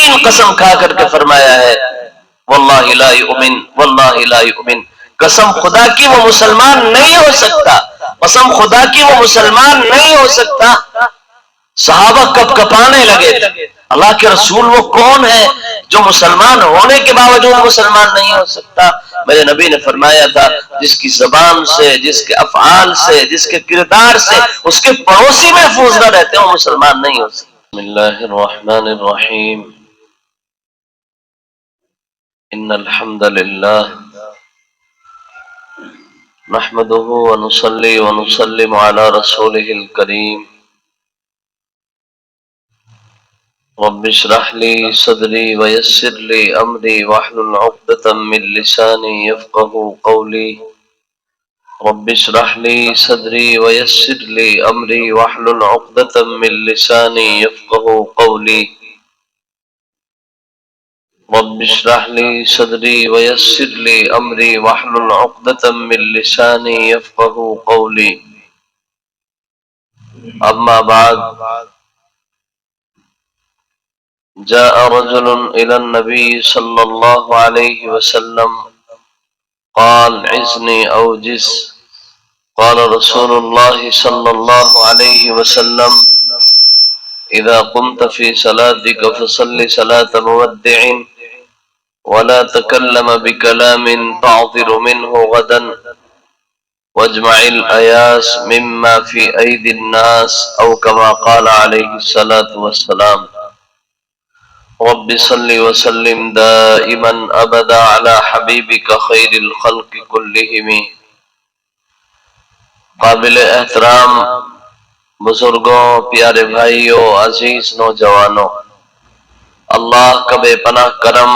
تین قسم کھا کر کے فرمایا ہے واللہ لا یؤمن واللہ لا یؤمن، قسم خدا کی وہ مسلمان نہیں ہو سکتا، قسم خدا کی وہ مسلمان نہیں ہو سکتا۔ صحابہ کب کپانے لگے تھے، اللہ کے رسول وہ کون ہے جو مسلمان ہونے کے باوجود مسلمان نہیں ہو سکتا؟ میرے نبی نے فرمایا تھا جس کی زبان سے، جس کے افعال سے، جس کے کردار سے اس کے پڑوسی محفوظ نہ رہتے وہ مسلمان نہیں ہو سکتا۔ بسم اللہ الرحمن الرحیم، ان الحمد للہ نحمده ونصلي ونسلم على رسوله الكريم، رب اشرح لي صدري ويسر لي امري واحلل عقدة من لساني يفقهوا قولي، رب اشرح لي صدري ويسر لي امري واحلل عقدة من لساني يفقهوا قولي، رب اشرح لي صدري ويسر لي امري واحلل عقدة من لساني يفقهوا قولي، اما بعد، جاء رجل الى النبي صلى الله عليه وسلم قال عزني اوجز، قال رسول الله صلى الله عليه وسلم اذا قمت في صلاتك فصل صلاة مودع ولا تكلم بكلام تعذر منه غدا واجمع الأياس مما في أيدي الناس أو كما قال عليه الصلاة والسلام، رب صل وسلم دائما أبدا على حبيبك خير الخلق كلهم۔ قابل احترام بزرگوں، پیارے بھائیوں، عزیز نوجوانوں، اللہ کا بے پناہ کرم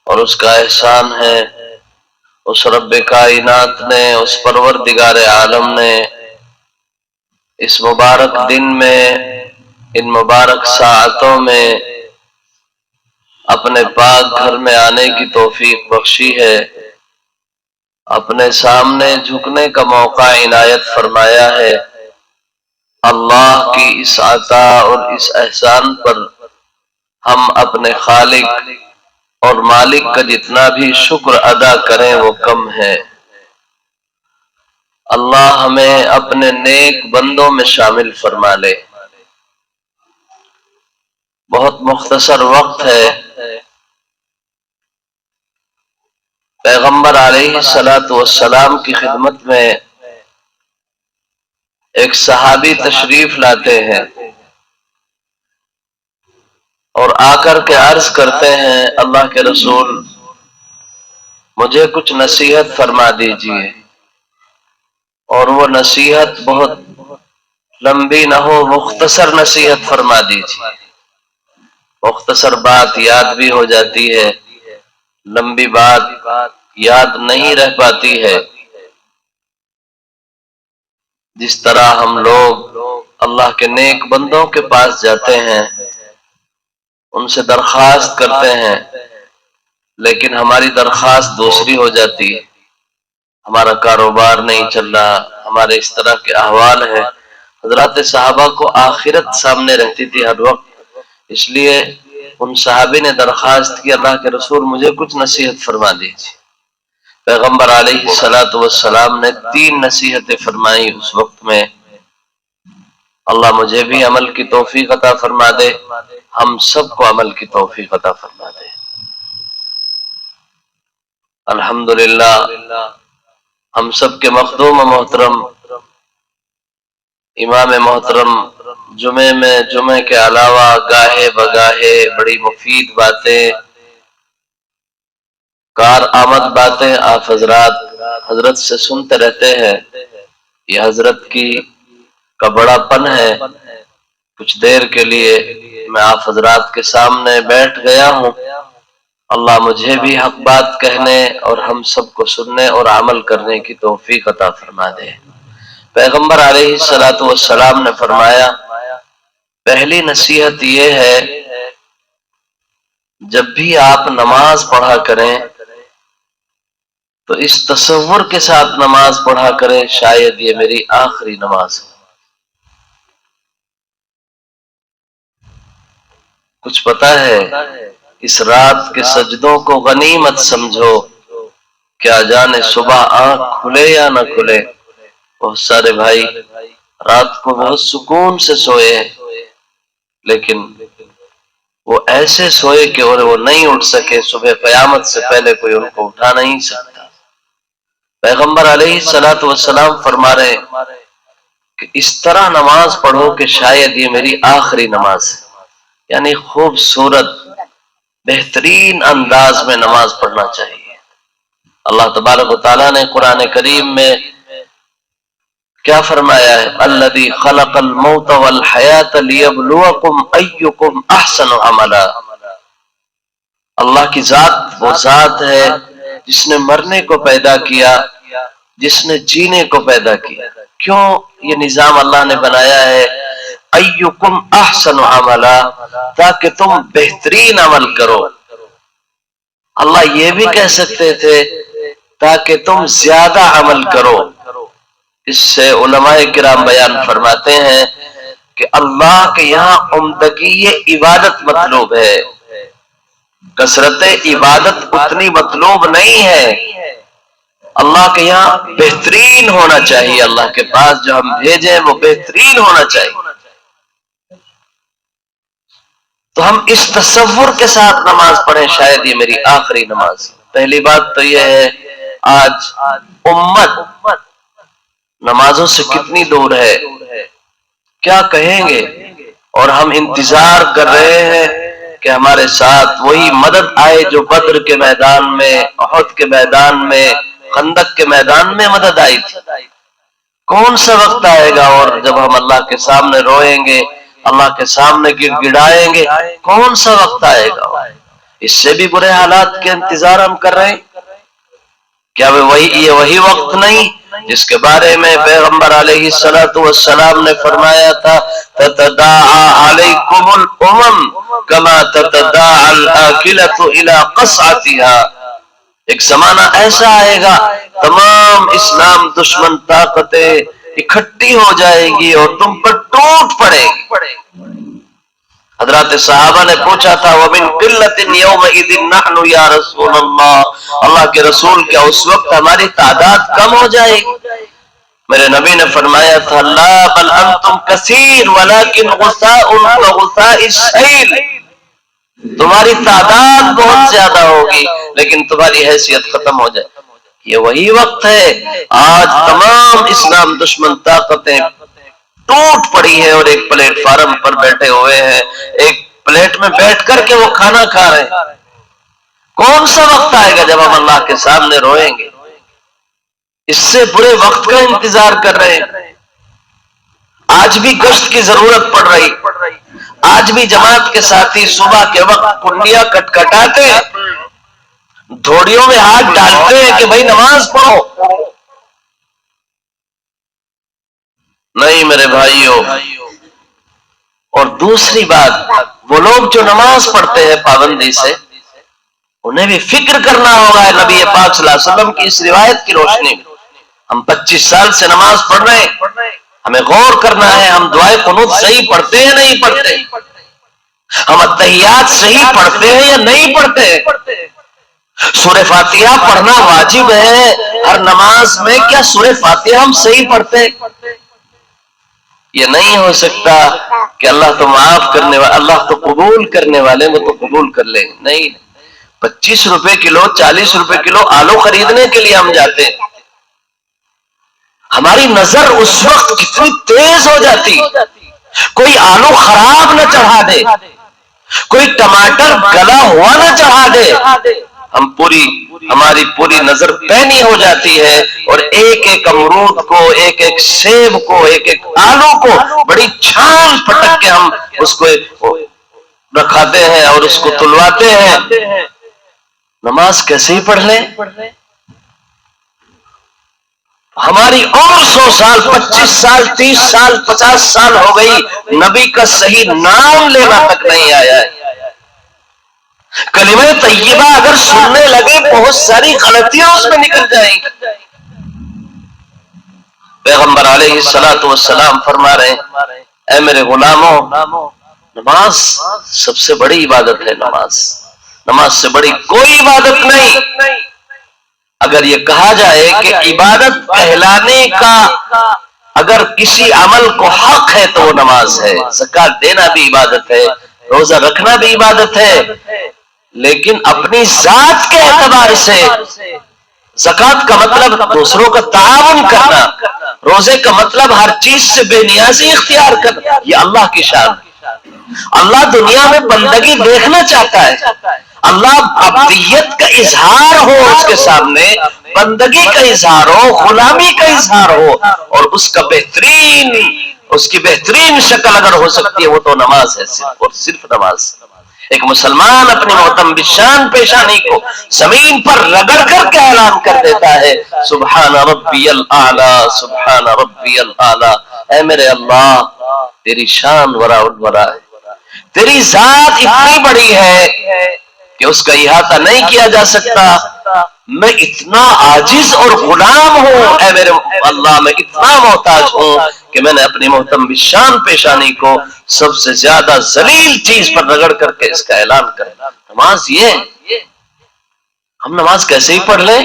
اور اس کا احسان ہے، اس رب کائنات نے، اس پروردگار عالم نے اس مبارک دن میں، ان مبارک ساعتوں میں اپنے پاک گھر میں آنے کی توفیق بخشی ہے، اپنے سامنے جھکنے کا موقع عنایت فرمایا ہے۔ اللہ کی اس عطا اور اس احسان پر ہم اپنے خالق اور مالک کا جتنا بھی شکر ادا کریں وہ کم ہے۔ اللہ ہمیں اپنے نیک بندوں میں شامل فرما لے۔ بہت مختصر وقت ہے، پیغمبر علیہ السلام کی خدمت میں ایک صحابی تشریف لاتے ہیں اور آ کر کے عرض کرتے ہیں اللہ کے رسول مجھے کچھ نصیحت فرما دیجئے، اور وہ نصیحت بہت لمبی نہ ہو، مختصر نصیحت فرما دیجئے۔ مختصر بات یاد بھی ہو جاتی ہے، لمبی بات یاد نہیں رہ پاتی ہے۔ جس طرح ہم لوگ اللہ کے نیک بندوں کے پاس جاتے ہیں، ان سے درخواست کرتے ہیں، لیکن ہماری درخواست دوسری ہو جاتی ہے، ہمارا کاروبار نہیں چل رہا، ہمارے اس طرح کے احوال ہیں۔ حضرات صحابہ کو آخرت سامنے رہتی تھی ہر وقت، اس لیے ان صحابی نے درخواست کی اللہ کے رسول مجھے کچھ نصیحت فرما دیجیے۔ پیغمبر علیہ السلام نے 3 نصیحتیں فرمائی اس وقت میں۔ اللہ مجھے بھی عمل کی توفیق عطا فرما دے، ہم سب کو عمل کی توفیق عطا فرما دے۔ الحمدللہ ہم سب کے مخدوم و محترم امام محترم جمعے میں، جمعے کے علاوہ گاہے بگاہے بڑی مفید باتیں، کارآمد باتیں آپ حضرت سے سنتے رہتے ہیں۔ یہ حضرت کا بڑا پن ہے۔ کچھ دیر کے لیے میں آپ حضرات کے سامنے بیٹھ گیا ہوں، اللہ مجھے بھی حق بات کہنے اور ہم سب کو سننے اور عمل کرنے کی توفیق عطا فرما دے۔ پیغمبر علیہ السلام نے فرمایا پہلی نصیحت یہ ہے جب بھی آپ نماز پڑھا کریں تو اس تصور کے ساتھ نماز پڑھا کریں شاید یہ میری آخری نماز ہو۔ کچھ پتا ہے اس رات کے سجدوں کو غنیمت سمجھو، کیا جانے صبح آنکھ کھلے یا نہ کھلے۔ بہت سارے بھائی رات کو بہت سکون سے سوئے، لیکن وہ ایسے سوئے کہ وہ نہیں اٹھ سکے، صبح قیامت سے پہلے کوئی ان کو اٹھا نہیں سکتا۔ پیغمبر علیہ الصلوۃ والسلام فرما رہے کہ اس طرح نماز پڑھو کہ شاید یہ میری آخری نماز ہے، یعنی خوبصورت بہترین انداز میں نماز پڑھنا چاہیے۔ اللہ تبارک و تعالیٰ نے قرآن کریم میں کیا فرمایا ہے؟ الذی خلق الموت والحیات لیبلوکم ایکم احسن عملا۔ اللہ کی ذات وہ ذات ہے جس نے مرنے کو پیدا کیا، جس نے جینے کو پیدا کیا۔ کیوں یہ نظام اللہ نے بنایا ہے؟ ایکم احسن عملا، تاکہ تم بہترین عمل کرو۔ اللہ یہ بھی کہہ سکتے تھے تاکہ تم زیادہ عمل کرو۔ اس سے علماء کرام بیان فرماتے ہیں کہ اللہ کے یہاں عمدگی عبادت مطلوب ہے، کثرت عبادت اتنی مطلوب نہیں ہے۔ اللہ کے یہاں بہترین ہونا چاہیے، اللہ کے پاس جو ہم بھیجیں وہ بہترین ہونا چاہیے۔ تو ہم اس تصور کے ساتھ نماز پڑھیں شاید یہ میری آخری نماز۔ پہلی بات تو یہ ہے آج امت نمازوں سے کتنی دور ہے، کیا کہیں گے؟ اور ہم انتظار کر رہے ہیں کہ ہمارے ساتھ وہی مدد آئے جو بدر کے میدان میں، احد کے میدان میں، خندق کے میدان میں مدد آئی تھی۔ کون سا وقت آئے گا اور جب ہم اللہ کے سامنے روئیں گے، اللہ کے سامنے گڑ گڑائیں گے؟ کون سا وقت آئے گا؟ اس سے بھی برے حالات کے انتظار ہم کر رہے ہیں۔ کیا یہ وہی وقت نہیں جس کے بارے میں پیغمبر علیہ الصلوۃ والسلام نے فرمایا تھا تتداعى علیکم الامم کما تتداعى الاکلۃ الی قصعتها۔ ایک زمانہ ایسا آئے گا تمام اسلام دشمن طاقتیں اکٹھی ہو جائے گی اور تم پر ٹوٹ پڑے گی۔ حضرات صحابہ نے پوچھا تھا وَمِن قِلَّةٍ يَوْمَئِذٍ نَحْنُ يَا رَسُولَ اللَّهِ، اللہ کے رسول کیا اس وقت ہماری تعداد کم ہو جائے گی؟ میرے نبی نے فرمایا تھا لا بل انتم کثیر ولكن غثاء كغثاء السیل، تمہاری تعداد بہت زیادہ ہوگی لیکن تمہاری حیثیت ختم ہو جائے۔ یہ وہی وقت ہے آج تمام اسلام دشمن طاقتیں ٹوٹ پڑی ہے اور ایک پلیٹ فارم پر بیٹھے ہوئے ہیں، ایک پلیٹ میں بیٹھ کر کے وہ کھانا کھا رہے ہیں۔ کون سا وقت آئے گا جب ہم اللہ کے سامنے روئیں گے؟ اس سے برے وقت کا انتظار کر رہے ہیں۔ آج بھی گشت کی ضرورت پڑ رہی، آج بھی جماعت کے ساتھی صبح کے وقت کنڈیاں کٹکھٹاتے ہیں، دھوڑیوں میں ہاتھ ڈالتے ہیں کہ بھائی نماز پڑھو۔ نہیں میرے بھائیوں، اور دوسری بات وہ لوگ جو نماز پڑھتے ہیں پابندی سے، انہیں بھی فکر کرنا ہوگا نبی پاک صلی اللہ علیہ وسلم کی اس روایت کی روشنی میں۔ ہم 25 سال سے نماز پڑھ رہے ہیں، ہمیں غور کرنا ہے ہم دعائے قنوت صحیح پڑھتے ہیں نہیں پڑھتے، ہم اتحیات صحیح پڑھتے ہیں یا نہیں پڑھتے۔ سورہ فاتحہ پڑھنا واجب ہے ہر نماز میں، کیا سورہ فاتحہ ہم صحیح پڑھتے؟ یہ نہیں ہو سکتا کہ اللہ تو معاف کرنے والا، اللہ تو قبول کرنے والے، وہ تو قبول کر لیں۔ نہیں، 25 روپے کلو 40 روپے کلو آلو خریدنے کے لیے ہم جاتے ہیں، ہماری نظر اس وقت کتنی تیز ہو جاتی، کوئی آلو خراب نہ چڑھا دے، کوئی ٹماٹر گلا ہوا نہ چڑھا دے، ہماری پوری نظر پینی ہو جاتی ہے، اور ایک ایک امرود کو، ایک ایک سیب کو، ایک ایک آلو کو بڑی چھان پٹک کے ہم اس کو رکھاتے ہیں اور اس کو تلواتے ہیں۔ نماز کیسے ہی پڑھ لیں؟ ہماری اور 100 سال 25 سال 30 سال 50 سال ہو گئی، نبی کا صحیح نام لینا تک نہیں آیا ہے۔ کلمہ طیبہ اگر سننے لگے بہت ساری غلطیاں اس میں نکل جائیں گی۔ پیغمبر علیہ الصلوۃ والسلام فرما رہے ہیں اے میرے غلاموں، نماز سب سے بڑی عبادت ہے. نماز سے بڑی کوئی عبادت نہیں. اگر یہ کہا جائے کہ عبادت کہلانے کا اگر کسی عمل کو حق ہے تو وہ نماز ہے. زکات دینا بھی عبادت ہے, روزہ رکھنا بھی عبادت ہے, لیکن اپنی ذات کے اعتبار سے زکات کا مطلب دوسروں کا تعاون کرنا, روزے کا مطلب ہر چیز سے بے نیازی اختیار کرنا. یہ اللہ کی شان ہے. اللہ دنیا میں بندگی دیکھنا چاہتا ہے. اللہ عبدیت کا اظہار ہو اس کے سامنے, بندگی کا اظہار ہو, غلامی کا اظہار ہو, اور اس کا اس کی بہترین شکل اگر ہو سکتی ہے وہ تو نماز ہے, صرف اور صرف نماز. ایک مسلمان اپنی محتم بشان پیشانی کو زمین پر رگڑ کر کے اعلان کر دیتا ہے, سبحان ربی الاعلی, سبحان ربی الاعلی. اے میرے اللہ, تیری شان وراء الورا ہے, تیری ذات اتنی بڑی ہے کہ اس کا احاطہ نہیں کیا جا سکتا. میں اتنا عاجز اور غلام ہوں اے میرے اللہ, میں اتنا محتاج ہوں کہ میں نے اپنی محتم بشان پیشانی کو سب سے زیادہ ذلیل چیز پر رگڑ کر کے اس کا اعلان کریں. نماز یہ ہے. ہم نماز کیسے ہی پڑھ لیں؟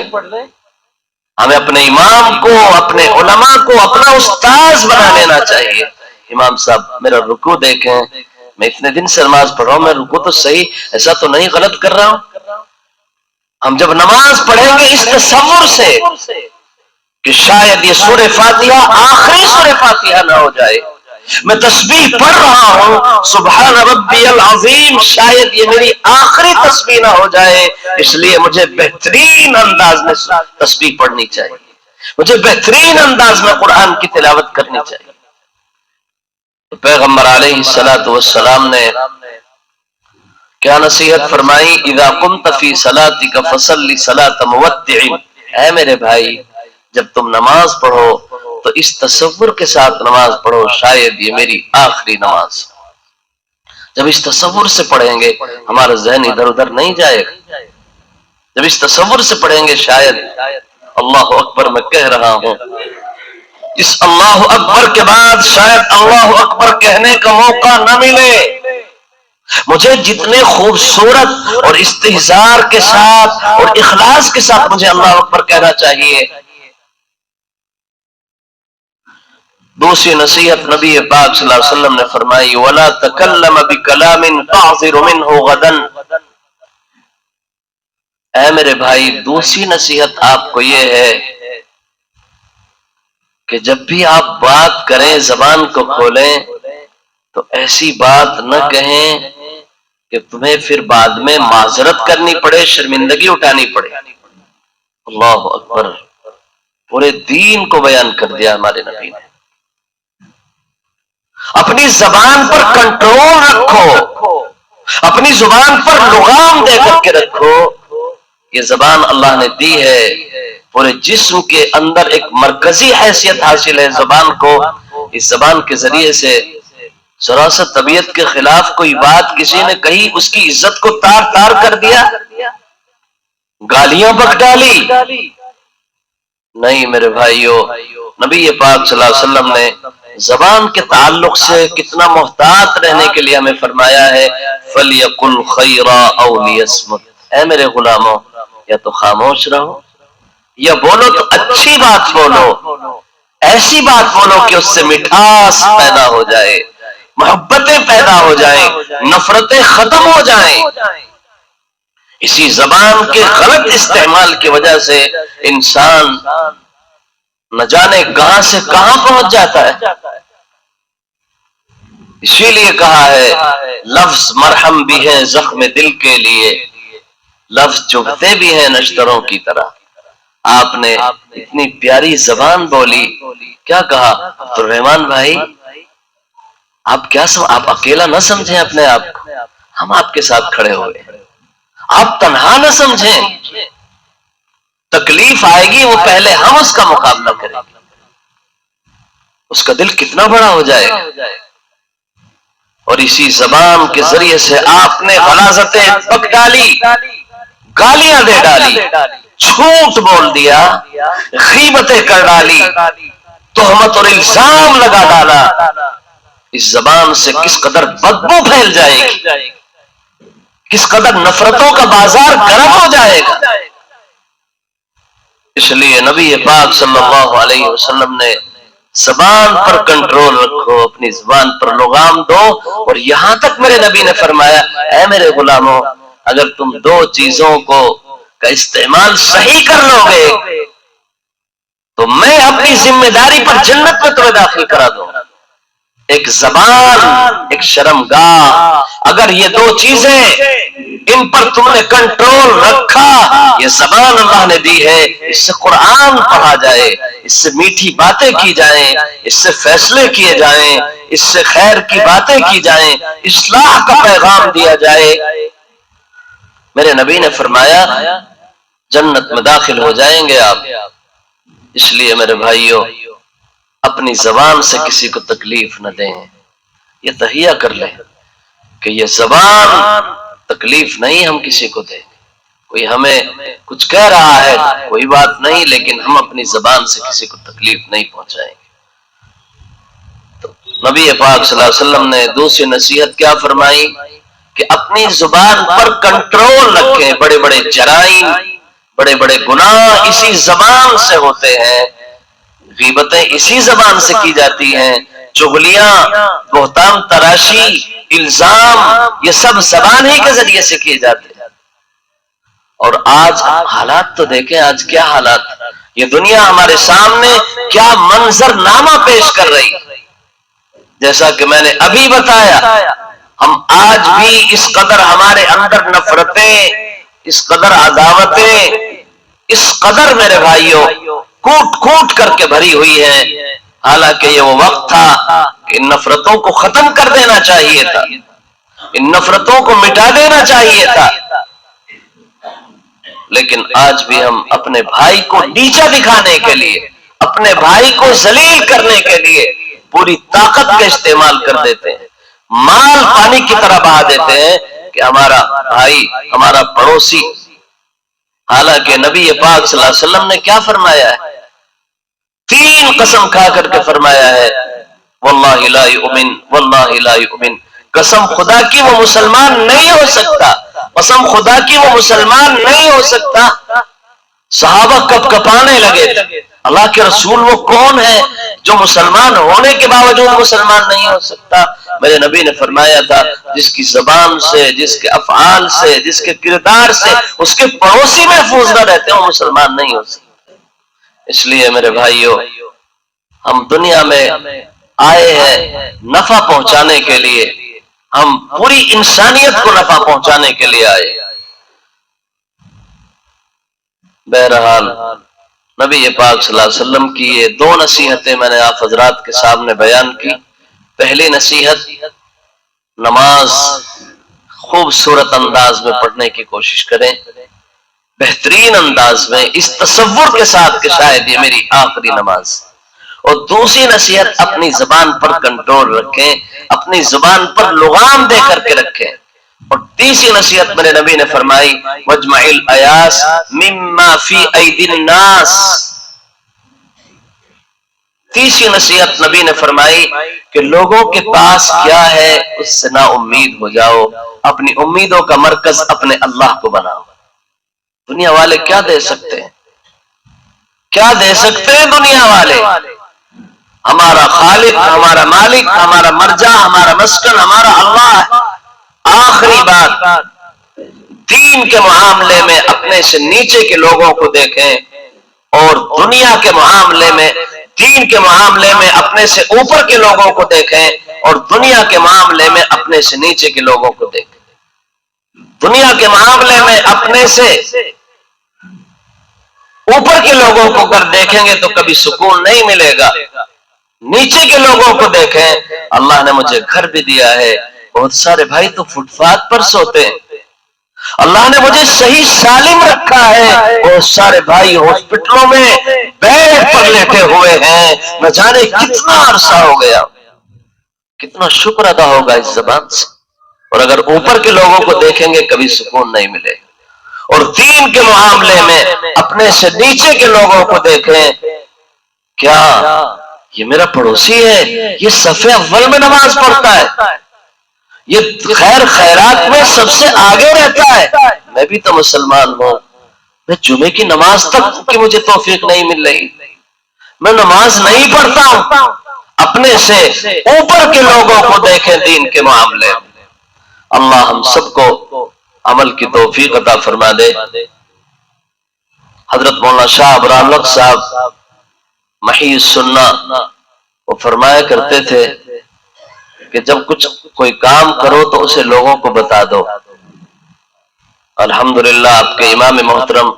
ہمیں اپنے امام کو, اپنے علماء کو اپنا استاذ بنا لینا چاہیے. امام صاحب میرا رکوع دیکھیں, میں اتنے دن سے نماز پڑھ رہا ہوں, میں رکوع تو صحیح, ایسا تو نہیں غلط کر رہا ہوں. ہم جب نماز پڑھیں گے اس تصور سے کہ شاید یہ سورہ فاتحہ آخری سورہ فاتحہ نہ ہو جائے, میں تسبیح پڑھ رہا ہوں سبحان ربی العظیم, شاید یہ میری آخری تسبیح نہ ہو جائے, اس لیے مجھے بہترین انداز میں تسبیح پڑھنی چاہیے, مجھے بہترین انداز میں قرآن کی تلاوت کرنی چاہیے. تو پیغمبر علیہ الصلوۃ والسلام نے کیا نصیحت فرمائی, اذا قمت فی صلاتک فصلی صلاۃ مودع. اے میرے بھائی, جب تم نماز پڑھو تو اس تصور کے ساتھ نماز پڑھو شاید یہ میری آخری نماز. جب اس تصور سے پڑھیں گے ہمارا ذہن ادھر ادھر نہیں جائے گا. جب اس تصور سے پڑھیں گے شاید اللہ اکبر میں کہہ رہا ہوں, اس اللہ اکبر کے بعد شاید اللہ اکبر کہنے کا موقع نہ ملے. مجھے جتنے خوبصورت اور استحضار کے ساتھ اور اخلاص کے ساتھ مجھے اللہ اکبر کہنا چاہیے. دوسری نصیحت نبی پاک صلی اللہ علیہ وسلم نے فرمائی, وَلَا تَكَلَّمَ بِكَلَامٍ تَعْذِرُ مِنْهُ غَدًا. اے میرے بھائی, دوسری نصیحت آپ کو یہ ہے کہ جب بھی آپ بات کریں, زبان کو کھولیں, تو ایسی بات نہ کہیں کہ تمہیں پھر بعد میں معذرت کرنی پڑے, شرمندگی اٹھانی پڑے. اللہ اکبر, پورے دین کو بیان کر دیا ہمارے نبی نے. اپنی زبان پر کنٹرول رکھو, اپنی زبان پر لغام دے کر کے رکھو. یہ زبان اللہ نے دی ہے, پورے جسم کے اندر ایک مرکزی حیثیت حاصل ہے زبان کو. اس زبان کے ذریعے سے ذرا سا طبیعت کے خلاف کوئی بات کسی نے کہی, اس کی عزت کو تار تار کر دیا, گالیاں بک ڈالی. نہیں میرے بھائیو, نبی پاک صلی اللہ علیہ وسلم نے زبان کے تعلق سے کتنا محتاط رہنے کے لیے ہمیں فرمایا ہے, فَلْيَقُلْ خَيْرًا أَوْ لِيَصْمُتْ. اے میرے غلاموں, یا تو خاموش رہو یا بولو تو اچھی بات بولو, ایسی بات بولو کہ اس سے مٹھاس پیدا ہو جائے, محبتیں پیدا ہو جائیں, نفرتیں ختم ہو جائیں. اسی زبان کے غلط استعمال کی وجہ سے انسان نہ جانے کہاں سے کہاں پہنچ جاتا ہے. اسی لیے کہا ہے لفظ مرہم بھی ہے زخم دل کے لیے, لفظ چبھتے بھی ہیں نشتروں کی طرح. آپ نے اتنی پیاری زبان بولی, کیا کہا, عبد الرحمان بھائی آپ کیا آپ اکیلا نہ سمجھیں اپنے آپ کو, ہم آپ کے ساتھ کھڑے ہوئے, آپ تنہا نہ سمجھیں, تکلیف آئے گی وہ پہلے ہم اس کا مقابلہ کریں گے. اس کا دل کتنا بڑا ہو جائے گا. اور اسی زبان کے ذریعے سے آپ نے غلاظتیں بک ڈالی, گالیاں دے ڈالی, جھوٹ بول دیا, غیبتیں کر ڈالی, تہمت اور الزام لگا ڈالا. اس زبان سے کس قدر بدبو پھیل جائے گی، کس قدر نفرتوں کا بازار گرم ہو جائے گا۔ اس لیے نبی پاک صلی اللہ علیہ وسلم نے زبان پر کنٹرول رکھو، اپنی زبان پر لغام دو، اور یہاں تک میرے نبی نے فرمایا اے میرے غلاموں، اگر تم دو چیزوں کا استعمال صحیح کر لو گے تو میں اپنی ذمہ داری پر جنت میں تمہیں داخل کرا دوں گا۔ ایک زبان، ایک شرمگاہ، اگر یہ دو چیزیں ان پر تم نے کنٹرول رکھا، یہ زبان اللہ نے دی ہے، اس سے قرآن پڑھا جائے، اس سے میٹھی باتیں کی جائیں، اس سے فیصلے کیے جائیں، اس سے خیر کی باتیں کی جائیں، اصلاح کا پیغام دیا جائے، میرے نبی نے فرمایا جنت میں داخل ہو جائیں گے آپ۔ اس لیے میرے بھائیوں، اپنی زبان سے کسی کو تکلیف نہ دیں، یہ تہیہ کر لیں کہ یہ زبان تکلیف نہیں ہم کسی کو دیں، کوئی ہمیں کچھ کہہ رہا ہے کوئی بات نہیں، لیکن ہم اپنی زبان سے کسی کو تکلیف نہیں پہنچائیں گے۔ تو نبی پاک صلی اللہ علیہ وسلم نے دوسری نصیحت کیا فرمائی کہ اپنی زبان پر کنٹرول رکھیں، بڑے بڑے جرائم، بڑے بڑے گناہ اسی زبان سے ہوتے ہیں، غیبتیں اسی زبان سے کی جاتی ہیں، چغلیاں، بہتان تراشی، الزام، یہ سب زبان ہی کے ذریعے سے کیے جاتے ہیں۔ اور آج حالات تو دیکھیں، آج کیا حالات، یہ دنیا ہمارے سامنے کیا منظر نامہ پیش کر رہی، جیسا کہ میں نے ابھی بتایا، ہم آج بھی اس قدر ہمارے اندر نفرتیں، اس قدر عداوتیں، اس قدر میرے بھائیوں کوٹ کوٹ کر کے بھری ہوئی ہیں، حالانکہ یہ وہ وقت تھا کہ ان نفرتوں کو ختم کر دینا چاہیے تھا، ان نفرتوں کو مٹا دینا چاہیے تھا، لیکن آج بھی ہم اپنے بھائی کو نیچا دکھانے کے لیے، اپنے بھائی کو ذلیل کرنے کے لیے پوری طاقت کا استعمال کر دیتے ہیں، مال پانی کی طرح بہا دیتے ہیں کہ ہمارا بھائی، ہمارا پڑوسی، حالانکہ نبی پاک صلی اللہ علیہ وسلم نے کیا فرمایا ہے، تین قسم کھا کر کے فرمایا ہے، واللہ لا یؤمن، واللہ لا یؤمن، قسم خدا کی وہ مسلمان نہیں ہو سکتا، قسم خدا کی وہ مسلمان نہیں ہو سکتا۔ صحابہ کپ کپانے لگے تھے، اللہ کے رسول وہ کون ہے جو مسلمان ہونے کے باوجود مسلمان نہیں ہو سکتا؟ میرے نبی نے فرمایا تھا جس کی زبان سے، جس کے افعال سے، جس کے کردار سے اس کے پڑوسی محفوظ نہ رہتے وہ مسلمان نہیں ہو سکتا۔ اس لیے میرے بھائیوں، ہم دنیا میں آئے ہیں نفع پہنچانے کے لیے، ہم پوری انسانیت کو نفع پہنچانے کے لیے آئے۔ بہرحال نبی پاک صلی اللہ علیہ وسلم کی یہ دو نصیحتیں میں نے آپ حضرات کے سامنے بیان کی۔ پہلی نصیحت، نماز خوبصورت انداز میں پڑھنے کی کوشش کریں، بہترین انداز میں، اس تصور کے ساتھ کہ شاید یہ میری آخری نماز۔ اور دوسری نصیحت، اپنی زبان پر کنٹرول رکھیں، اپنی زبان پر لغام دے کر کے رکھیں۔ اور تیسری نصیحت میرے نبی نے فرمائی، وَاجْمَعِ الْآيَاسِ مِمَّا فِي أَيْدِي النَّاسِ۔ تیسری نصیحت نبی نے فرمائی کہ لوگوں کے پاس کیا ہے اس سے نا امید ہو جاؤ، اپنی امیدوں کا مرکز اپنے اللہ کو بناؤ۔ دنیا والے کیا دے سکتے ہیں؟ کیا دے سکتے ہیں دنیا والے؟ ہمارا خالق، ہمارا مالک، ہمارا مرجع، ہمارا مسکن، ہمارا اللہ ہے۔ آخری بات، دین کے معاملے میں اپنے سے نیچے کے لوگوں کو دیکھیں، اور دنیا کے معاملے میں، دین کے معاملے میں اپنے سے اوپر کے لوگوں کو دیکھیں، اور دنیا کے معاملے میں اپنے سے نیچے کے لوگوں کو دیکھیں۔ دنیا کے معاملے میں اپنے سے اوپر کے لوگوں کو اگر دیکھیں گے تو کبھی سکون نہیں ملے گا۔ نیچے کے لوگوں کو دیکھیں، اللہ نے مجھے گھر بھی دیا ہے، بہت سارے بھائی تو فٹ پاتھ پر سوتے ہیں، اللہ نے مجھے صحیح سالم رکھا ہے، بہت سارے بھائی ہاسپٹلوں میں بیڈ پر لیٹے ہوئے ہیں، نہ جانے کتنا عرصہ ہو گیا۔ کتنا شکر ادا ہوگا اس زبان سے۔ اور اگر اوپر کے لوگوں کو دیکھیں گے کبھی سکون نہیں ملے گا۔ اور دین کے معاملے میں اپنے سے نیچے کے لوگوں کو دیکھیں، کیا یہ میرا پڑوسی ہے، یہ صف اول میں نماز پڑھتا ہے، یہ خیر خیرات میں سب سے آگے رہتا ہے، میں بھی تو مسلمان ہوں، میں جمعے کی نماز تک کی مجھے توفیق نہیں مل رہی، میں نماز نہیں پڑھتا ہوں۔ اپنے سے اوپر کے لوگوں کو دیکھیں دین کے معاملے، اللہ ہم سب کو عمل کی توفیق عطا فرما دے۔ حضرت مولانا شاہ ابرام الحق صاحب محی السنہ وہ فرمایا کرتے تھے کہ جب کچھ کوئی کام کرو تو اسے لوگوں کو بتا دو۔ الحمدللہ آپ کے امام محترم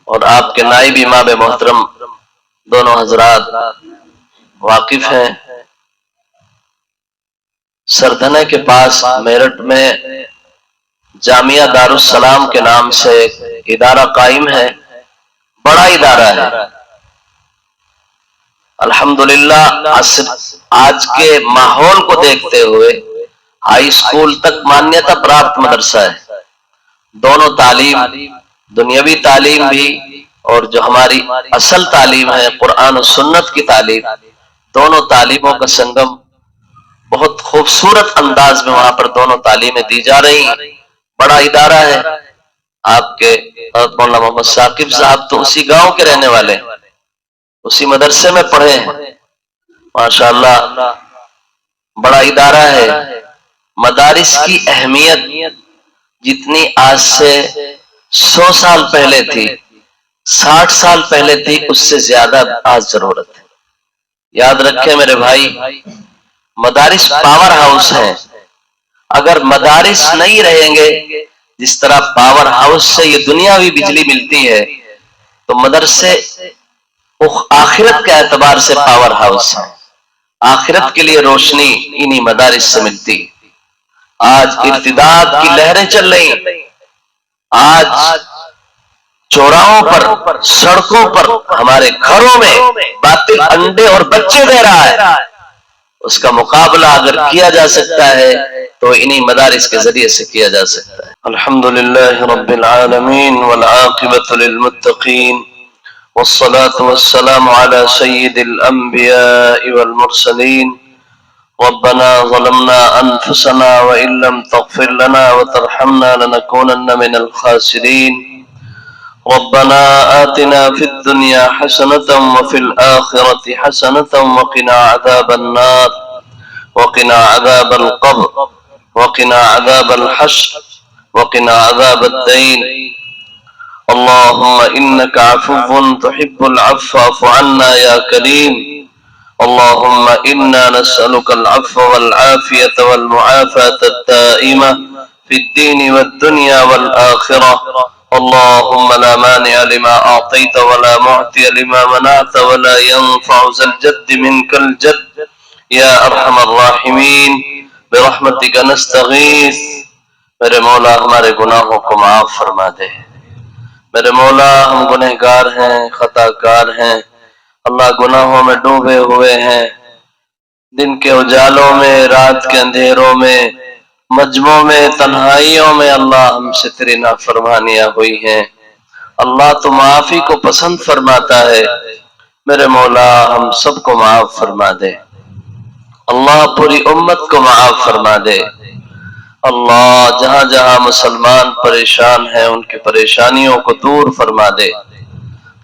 اور آپ کے نائب امام محترم دونوں حضرات واقف ہیں، سردھنے کے پاس میرٹھ میں جامعہ دارالسلام کے نام سے ادارہ قائم ہے، بڑا ادارہ ہے الحمدللہ۔ آج کے ماحول کو دیکھتے ہوئے ہائی اسکول تک مانیتا پراپت مدرسہ ہے، دونوں تعلیم، دنیاوی تعلیم بھی اور جو ہماری اصل تعلیم ہے قرآن و سنت کی تعلیم، دونوں تعلیموں کا سنگم بہت خوبصورت انداز میں وہاں پر دونوں تعلیمیں دی جا رہی ہیں، بڑا ادارہ ہے۔ آپ کے مولانا محمد ثاقب صاحب تو اسی گاؤں کے رہنے والے ہیں، اسی مدرسے میں پڑھے ہیں، ماشاءاللہ بڑا ادارہ ہے۔ مدارس کی اہمیت جتنی آج سے 100 سال پہلے تھی، 60 سال پہلے تھی، اس سے زیادہ آج ضرورت ہے۔ یاد رکھیں میرے بھائی، مدارس پاور ہاؤس ہیں، اگر مدارس نہیں رہیں گے، جس طرح پاور ہاؤس سے یہ دنیاوی بجلی ملتی ہے تو مدرسے آخرت کے اعتبار سے پاور ہاؤس ہے، آخرت کے لیے روشنی انہی مدارس سے ملتی۔ آج ارتداد کی لہریں چل رہی ہیں، آج چوراہوں پر، سڑکوں پر، ہمارے گھروں میں باطل انڈے اور بچے دے رہا ہے، اس کا مقابلہ اگر کیا جا سکتا ہے تو انہی مدارس کے ذریعے سے کیا جا سکتا ہے۔ الحمدللہ رب العالمین والعاقبۃ للمتقین والصلاة والسلام على سید الانبیاء والمرسلین۔ ربنا ظلمنا انفسنا وان لم تغفر لنا وترحمنا لنكونن من الخاسرین۔ ربنا آتنا في الدنيا حسنة وفي الآخرة حسنة وقنا عذاب النار وقنا عذاب القبر وقنا عذاب الحشر وقنا عذاب الدين۔ اللهم إنك عفو تحب العفو فاعف عنا يا كريم۔ اللهم إنا نسألك العفو والعافية والمعافاة الدائمة في الدين والدنيا والآخرة۔ اللهم لا مانع لما أعطيت ولا معطي لما منعت ولا ينفع ذا الجد منك الجد يا أرحم الراحمين برحمتك نستغيث۔ میرے مولا ہمارے گناہوں کو معاف فرما دے، میرے مولا ہم گنہگار ہیں، خطا کار ہیں، اللہ گناہوں میں ڈوبے ہوئے ہیں، دن کے اجالوں میں، رات کے اندھیروں میں، مجمعوں میں، تنہائیوں میں اللہ ہم سے تیری نافرمانیاں ہوئی ہیں۔ اللہ تو معافی کو پسند فرماتا ہے، میرے مولا ہم سب کو معاف فرما دے، اللہ پوری امت کو معاف فرما دے۔ اللہ جہاں جہاں مسلمان پریشان ہیں ان کی پریشانیوں کو دور فرما دے،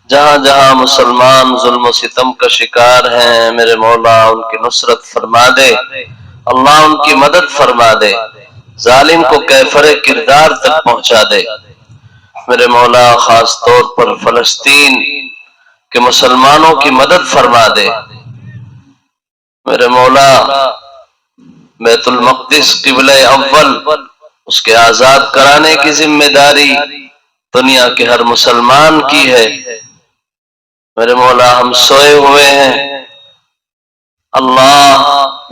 جہاں جہاں مسلمان ظلم و ستم کا شکار ہیں میرے مولا ان کی نصرت فرما دے، اللہ ان کی مدد فرما دے، ظالم کو کیفر کردار تک پہنچا دے۔ میرے مولا خاص طور پر فلسطین کے مسلمانوں کی مدد فرما دے، میرے مولا بیت المقدس قبلہ اول اس کے آزاد کرانے کی ذمہ داری دنیا کے ہر مسلمان کی ہے۔ میرے مولا ہم سوئے ہوئے ہیں، اللہ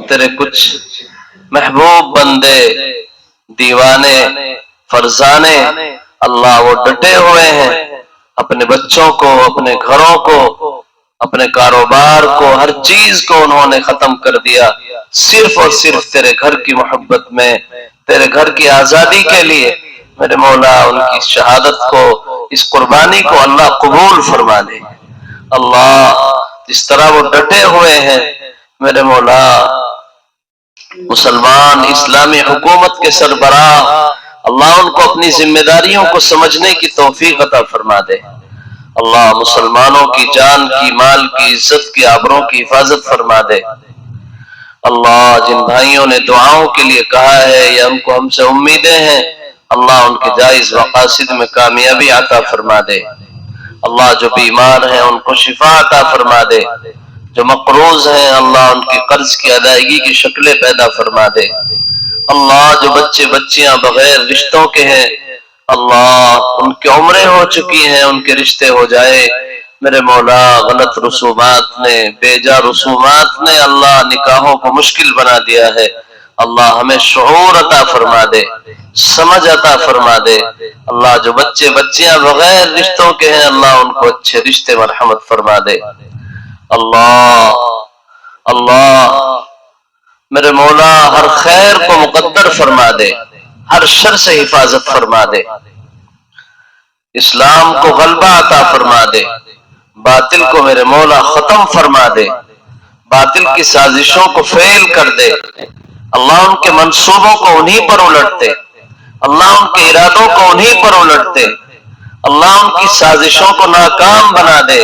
تیرے کچھ محبوب بندے، دیوانے، فرزانے، اللہ وہ ڈٹے ہوئے ہیں، اپنے بچوں کو، اپنے گھروں کو، اپنے کاروبار کو، ہر چیز کو انہوں نے ختم کر دیا، صرف اور صرف تیرے گھر کی محبت میں، تیرے گھر کی آزادی کے لیے۔ میرے مولا ان کی شہادت کو، اس قربانی کو اللہ قبول فرما دے۔ اللہ جس طرح وہ ڈٹے ہوئے ہیں میرے مولا مسلمان اسلامی حکومت کے سربراہ، اللہ ان کو اپنی ذمہ داریوں کو سمجھنے کی توفیق عطا فرما دے۔ اللہ مسلمانوں کی جان کی، مال کی، عزت کی، آبروں کی حفاظت فرما دے۔ اللہ جن بھائیوں نے دعاؤں کے لیے کہا ہے یا ان کو ہم سے امیدیں ہیں، اللہ ان کے جائز مقاصد میں کامیابی عطا فرما دے۔ اللہ جو بیمار ہیں ان کو شفا عطا فرما دے، جو مقروض ہیں اللہ ان کی قرض کی ادائیگی کی شکلیں پیدا فرما دے۔ اللہ جو بچے بچیاں بغیر رشتوں کے ہیں اللہ ان کی عمریں ہو چکی ہیں، ان کے رشتے ہو جائے۔ میرے مولا غلط رسومات نے، بیجا رسومات نے اللہ نکاحوں کو مشکل بنا دیا ہے، اللہ ہمیں شعور عطا فرما دے، سمجھ عطا فرما دے۔ اللہ جو بچے بچیاں بغیر رشتوں کے ہیں اللہ ان کو اچھے رشتے مرحمت فرما دے۔ اللہ اللہ میرے مولا ہر خیر کو مقدر فرما دے، ہر شر سے حفاظت فرما دے، اسلام کو غلبہ عطا فرما دے، باطل کو میرے مولا ختم فرما دے، باطل کی سازشوں کو فیل کر دے، اللہ ان کے منصوبوں کو انہی پر الٹ دے، اللہ ان کے ارادوں کو انہی پر الٹ دے، اللہ ان کی سازشوں کو ناکام بنا دے،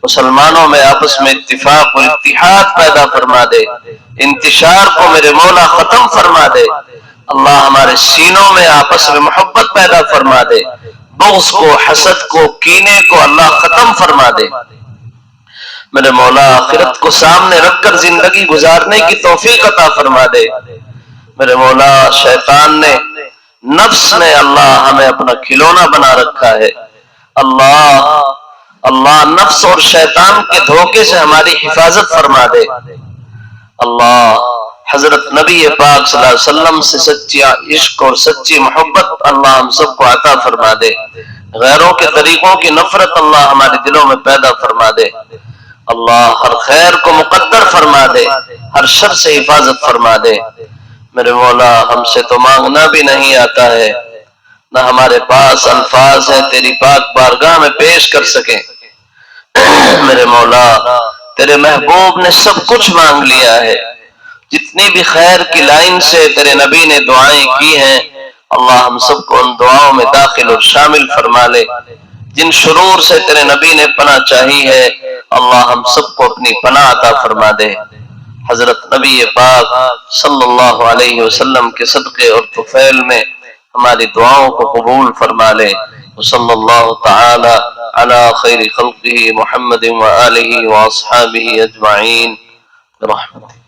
مسلمانوں میں آپس میں اتفاق اور اتحاد پیدا فرما دے، انتشار کو میرے مولا ختم فرما دے، اللہ ہمارے سینوں میں آپس میں محبت پیدا فرما دے، بغض کو، حسد کو، کینے کو اللہ ختم فرما دے۔ میرے مولا آخرت کو سامنے رکھ کر زندگی گزارنے کی توفیق عطا فرما دے۔ میرے مولا شیطان نے، نفس نے اللہ ہمیں اپنا کھلونا بنا رکھا ہے، اللہ نفس اور شیطان کے دھوکے سے ہماری حفاظت فرما دے۔ اللہ حضرت نبی پاک صلی اللہ علیہ وسلم سے سچی عشق اور سچی محبت اللہ ہم سب کو عطا فرما دے، غیروں کے طریقوں کی نفرت اللہ ہمارے دلوں میں پیدا فرما دے۔ اللہ ہر خیر کو مقدر فرما دے، ہر شر سے حفاظت فرما دے۔ میرے مولا ہم سے تو مانگنا بھی نہیں آتا ہے، نہ ہمارے پاس الفاظ ہیں تیری پاک بارگاہ میں پیش کر سکیں۔ میرے مولا تیرے محبوب نے سب کچھ مانگ لیا ہے، جتنی بھی خیر کی لائن سے تیرے نبی نے دعائیں کی ہیں اللہ ہم سب کو ان دعاؤں میں داخل اور شامل فرما لے۔ جن شرور سے تیرے نبی نے پناہ چاہی ہے اللہ ہم سب کو اپنی پناہ عطا فرما دے۔ حضرت نبی پاک صلی اللہ علیہ وسلم کے صدقے اور طفیل میں ہماری دعاؤں کو قبول فرما لے۔ صلی اللہ تعالی علی خیر خلقہ محمد وآلہ واصحابہ اجمعین برحمتہ۔